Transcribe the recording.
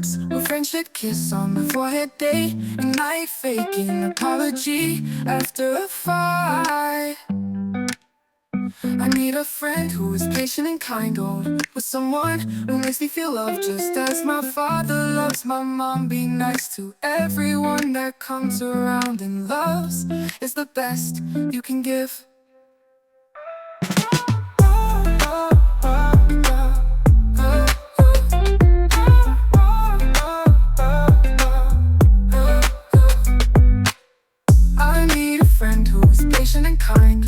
words, a friendship kiss on the forehead, day and night, faking apology after a fight. I need a friend who is patient and kind, or with someone who makes me feel loved just as my father loves my mom. Be nice to everyone that comes around, and loves is the best you can give. I need a friend who is patient and kind,